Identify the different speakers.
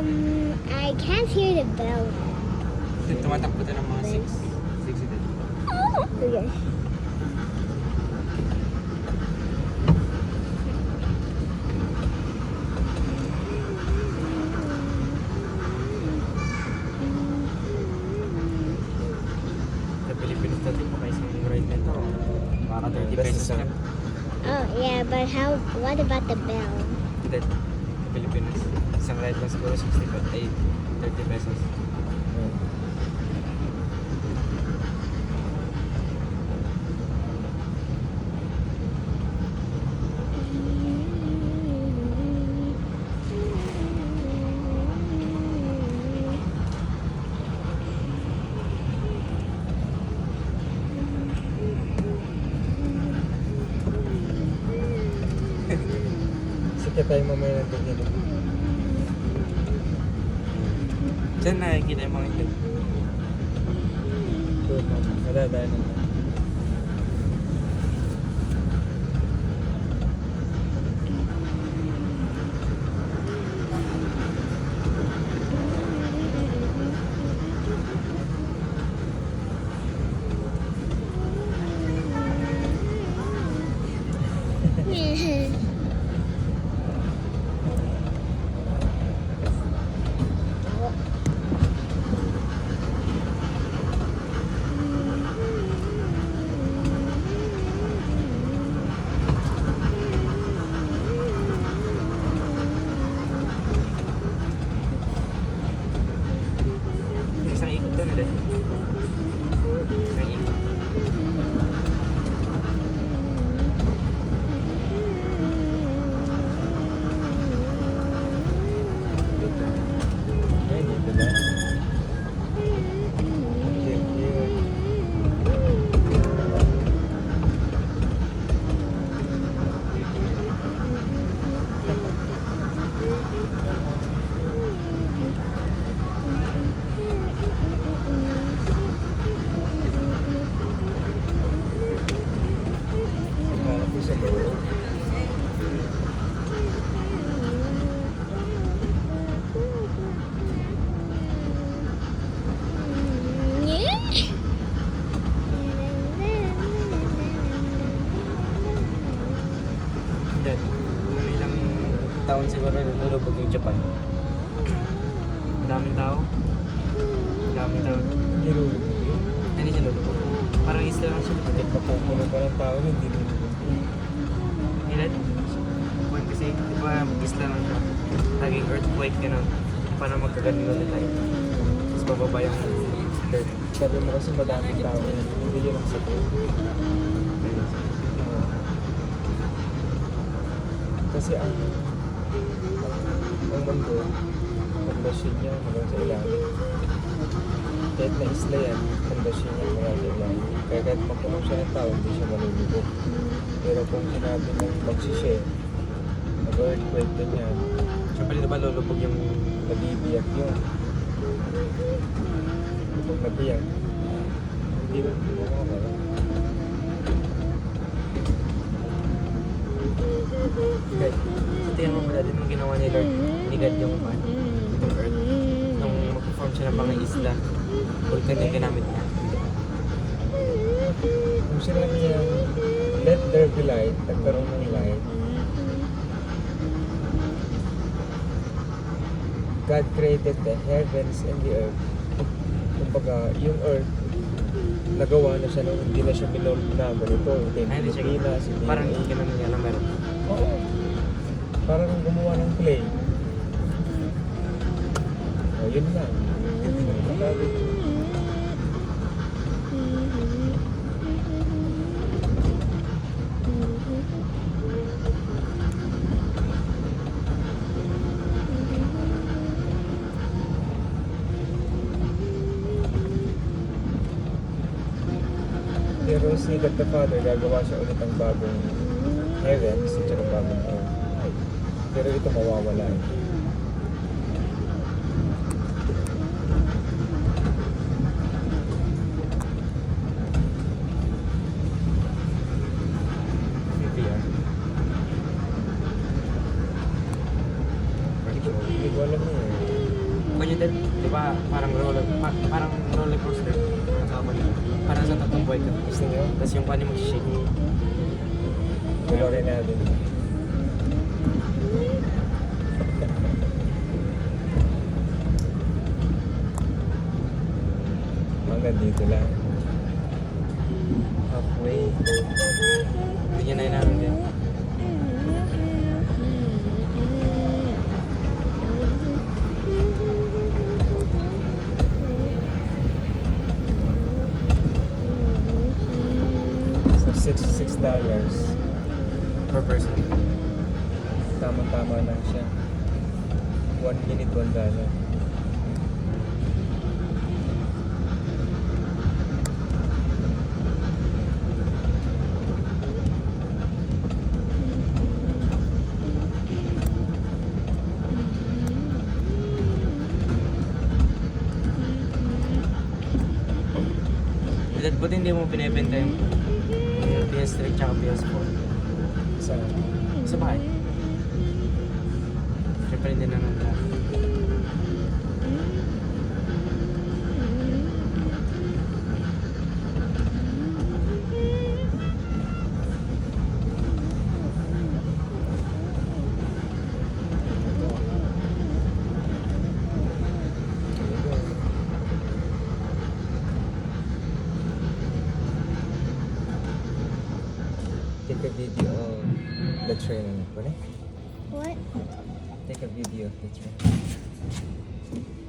Speaker 1: I can't hear the bell.
Speaker 2: Tumatakbo ito ng mga 6. 6 ito.
Speaker 1: Okay.
Speaker 2: Sa Pilipinas natin pa kayo isang ride nito. Baka 30 pesos lang.
Speaker 1: Oh yeah, but what about the bell?
Speaker 2: Hindi. Sa Pilipinas. Isang ride lang siguro 65. Ay, 30 pesos. Sige tayo mamaya natin dito. Diyan nakikita yung mga ito. Good, madadaan naman. Isang ikot doon ulit. Isang ikot. Ay, dito na. Sa loob. Yan. Mga ilang taon siguro nalulubog yung Japan. Ang daming tao. Ang daming tao. Nilulubog yun. Hindi siya lulubog. Parang isla lang siya. Bakit mapupuno pa ng tao hindi nilulubog. Ilan? Buwan kasi, di ba isla lang siya. Naging earthquake, gano'n. Para magkagaling ulit tayo. Tapos bababa yung dirt. Sabi mo kasi madaming tao. Hindi yun ang sakit. Kasi ang mundo, pundasyon niya hanggang sa ilalim. Kahit na isla yan, pundasyon niya hanggang sa ilalim. Kaya kahit mapuno siya ng tao, hindi siya malulubog. Pero kung sinabi ng magsishare, mag-earthquake din yan. Siyempre diba lulubog yung nabibiyak yun. Lubog na biyak. Hindi mo mawawala. Okay. So tingnan mo mula din yung ginawa ni Lord. Inigad yung earth. Nung mag-perform siya ng mga isla, vulkan yung ginamit niya. Kung sinabi niya, let there be light, nagkaroon ng light. God created the heavens and the earth. Kumbaga, yung earth, nagawa na siya nung hindi na siya binold na ganito. Hindi siya parang ginawa niya na meron. Oo. Parang gumawa ng clay. O, yun lang. Pero si God the Father, gagawa siya ulit ng bagong heavens at saka bagong earth. Pero ito mawawala. VPR. Hindi ko alam eh. Kanya din, di ba, parang roller coaster. Parang sa tatlong buhay ka.
Speaker 3: Gusto nyo?
Speaker 2: Tapos yung kanya mag-shake.
Speaker 3: Tuloy natin. Hanggang dito lang. Halfway.
Speaker 2: Bigyan na namin din.
Speaker 3: So $6
Speaker 2: Per person.
Speaker 3: Tama-tama lang siya. 1 minute, $1.
Speaker 2: Buti hindi mo pinibenta yung PS3 tsaka PS4.
Speaker 3: Sa
Speaker 2: Sa bahay. Siyempre hindi na nang lahat.
Speaker 3: take a video of the train. Boleh?
Speaker 1: What?
Speaker 3: Take a video of the train.